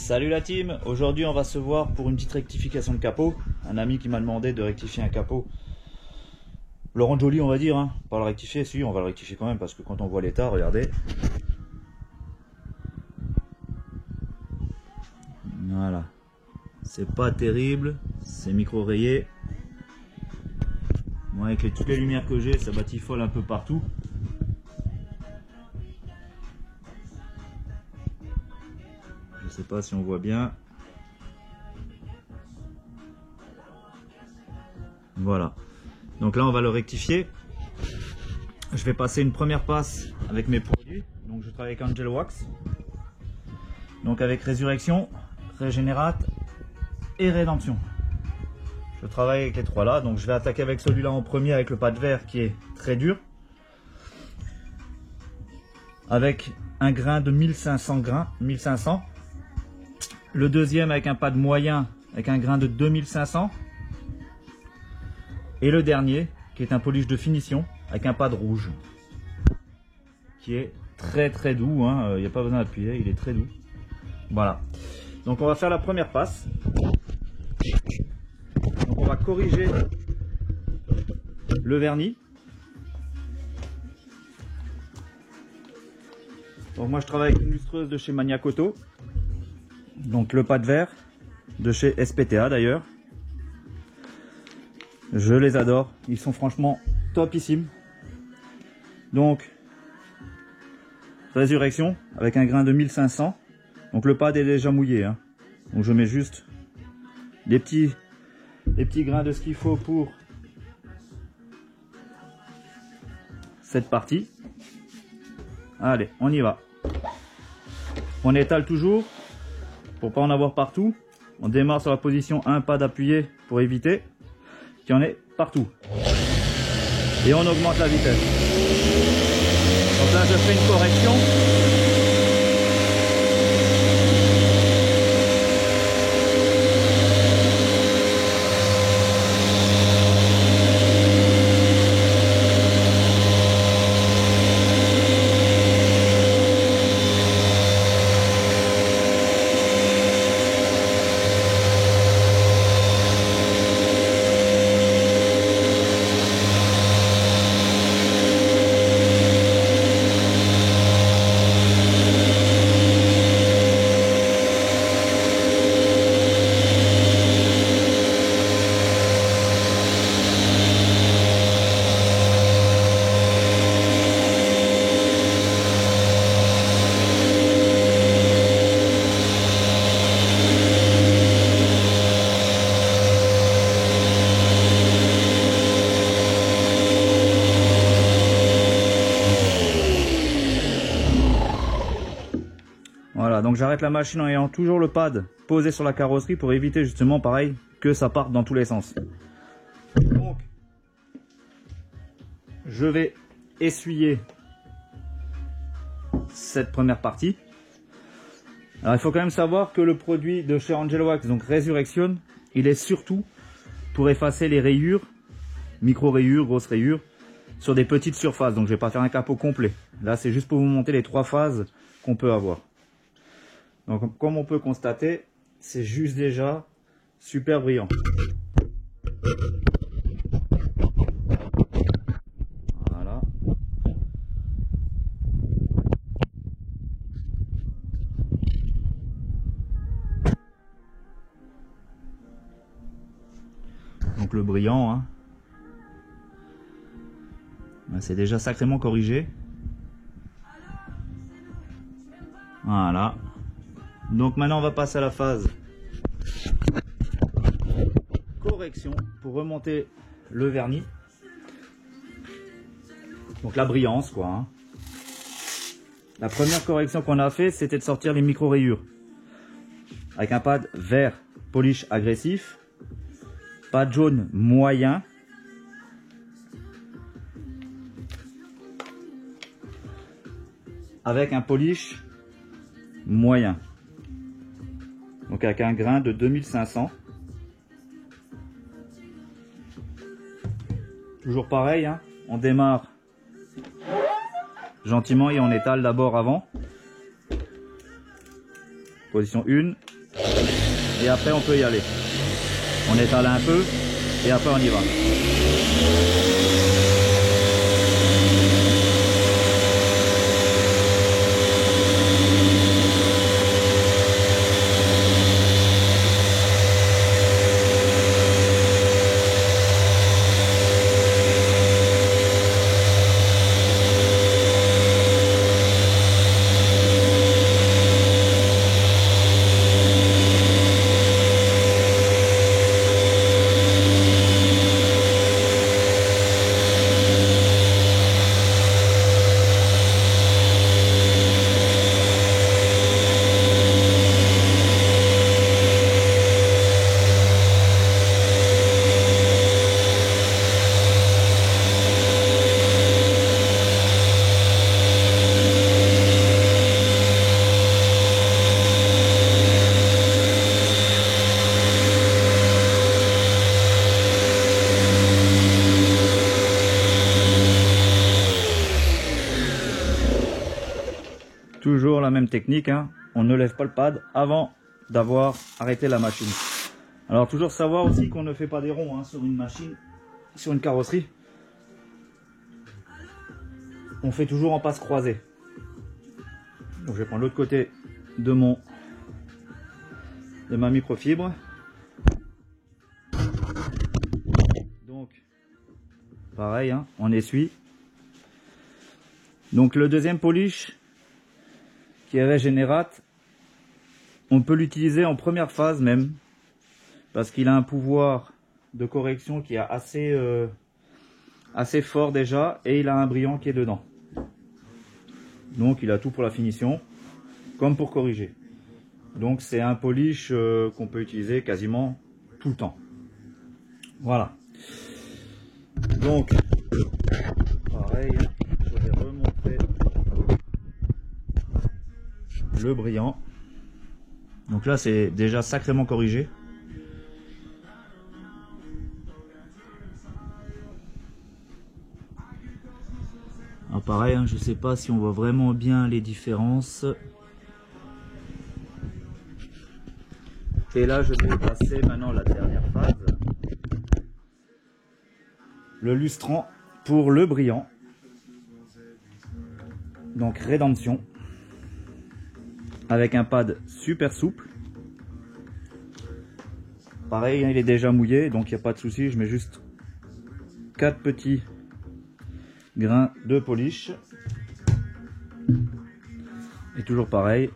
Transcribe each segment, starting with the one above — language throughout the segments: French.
Salut la team, aujourd'hui on va se voir pour une petite rectification de capot. Un ami qui m'a demandé de rectifier un capot. Le rendre joli on va dire, hein. Pas le rectifier, si on va le rectifier quand même parce que quand on voit l'état, regardez. Voilà. C'est pas terrible, c'est micro-rayé. Moi avec toutes les lumières que j'ai, ça batifole un peu partout. Je sais pas si on voit bien. Voilà. Donc là on va le rectifier. Je vais passer une première passe avec mes produits. Donc je travaille avec Angel Wax. Donc avec Résurrection, Régénérate et Rédemption. Je travaille avec les trois là. Donc je vais attaquer avec celui-là en premier avec le pad vert qui est très dur. Avec un grain de 1500 grains. 1500. Le deuxième avec un pad moyen avec un grain de 2500. Et le dernier qui est un polish de finition avec un pad rouge. Qui est très doux. Il n'y a pas besoin d'appuyer, il est très doux. Voilà. Donc on va faire la première passe. Donc on va corriger le vernis. Donc moi je travaille avec une lustreuse de chez Maniakoto. Donc le pad vert de chez SPTA d'ailleurs. Je les adore, ils sont franchement topissimes. Donc Résurrection avec un grain de 1500. Donc le pad est déjà mouillé, hein. Donc je mets juste des petits grains de ce qu'il faut pour cette partie. Allez, on y va. On étale toujours pour pas en avoir partout. On démarre sur la position 1 pad appuyé pour éviter qu'il y en ait partout. Et on augmente la vitesse. Donc là je fais une correction. Voilà, donc j'arrête la machine en ayant toujours le pad posé sur la carrosserie pour éviter justement pareil que ça parte dans tous les sens. Donc je vais essuyer cette première partie. Alors il faut quand même savoir que le produit de chez Angel Wax, donc Résurrection, il est surtout pour effacer les rayures, micro rayures, grosses rayures, sur des petites surfaces. Donc je vais pas faire un capot complet. Là c'est juste pour vous montrer les trois phases qu'on peut avoir. Donc comme on peut constater, c'est juste déjà super brillant. Voilà. Donc le brillant, hein. C'est déjà sacrément corrigé. Voilà. Donc maintenant on va passer à la phase correction pour remonter le vernis. Donc la brillance quoi, hein. La première correction qu'on a fait c'était de sortir les micro rayures. Avec un pad vert polish agressif. Pad jaune moyen. Avec un polish moyen. Donc avec un grain de 2500. Toujours pareil, hein, on démarre gentiment et on étale d'abord avant. Position 1, Et après on peut y aller. On étale un peu et après on y va. Toujours la même technique, hein. On ne lève pas le pad avant d'avoir arrêté la machine. Alors toujours savoir aussi qu'on ne fait pas des ronds, hein, sur une machine, sur une carrosserie. On fait toujours en passe croisée. Donc je vais prendre l'autre côté de ma microfibre. Donc pareil, hein, on essuie. Donc le deuxième polish qui est régénérate, on peut l'utiliser en première phase même, parce qu'il a un pouvoir de correction qui est assez fort déjà, et il a un brillant qui est dedans. Donc il a tout pour la finition, comme pour corriger. Donc c'est un polish qu'on peut utiliser quasiment tout le temps. Voilà. Donc, pareil, je vais remontrer le brillant. Donc là c'est déjà sacrément corrigé. Alors pareil, hein, je sais pas si on voit vraiment bien les différences. Et là je vais passer maintenant la dernière phase, le lustrant pour le brillant. Donc rédemption, avec un pad super souple. Pareil, il est déjà mouillé, donc il n'y a pas de souci. Je mets juste 4 petits grains de polish. Et toujours pareil,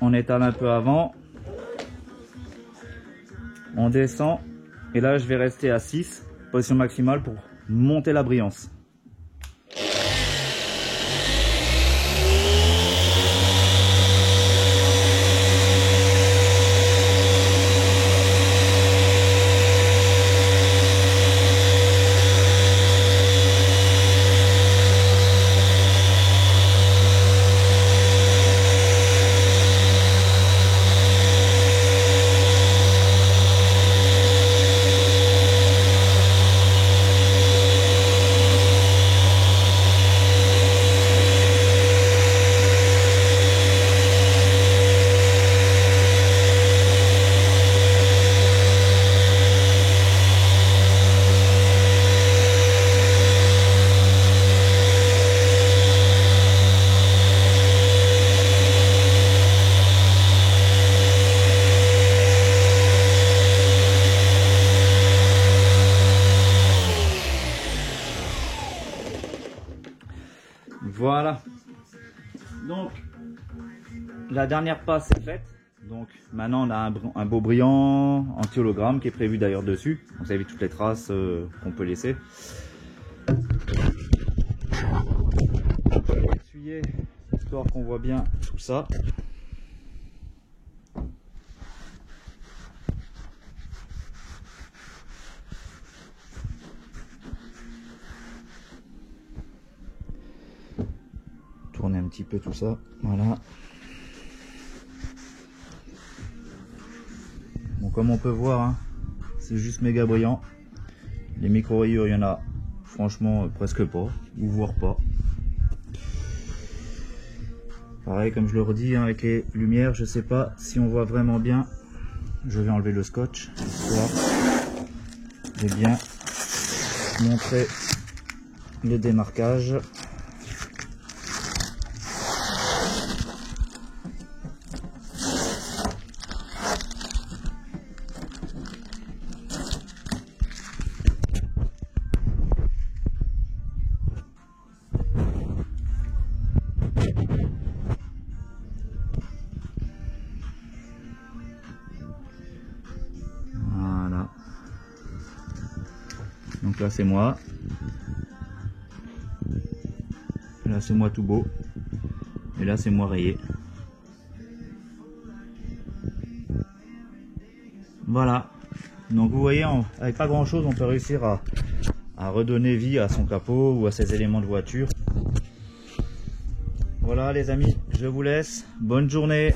on étale un peu avant, on descend, et là je vais rester à 6, position maximale pour monter la brillance. Voilà, donc la dernière passe est faite. Donc maintenant on a un beau brillant anti-hologramme qui est prévu d'ailleurs dessus. Vous avez toutes les traces qu'on peut laisser. Je vais essuyer histoire qu'on voit bien tout ça. Tourner un petit peu tout ça, voilà. Bon, comme on peut voir, hein, c'est juste méga brillant. Les micro rayures, il y en a franchement presque pas, ou voire pas. Pareil, comme je le redis, hein, avec les lumières, je sais pas si on voit vraiment bien. Je vais enlever le scotch, histoire de bien montrer le démarquage. Voilà. Donc là c'est moi. Là c'est moi tout beau. Et là c'est moi rayé. Voilà. Donc vous voyez, avec pas grand chose on peut réussir à redonner vie à son capot ou à ses éléments de voiture. Voilà les amis, je vous laisse. Bonne journée.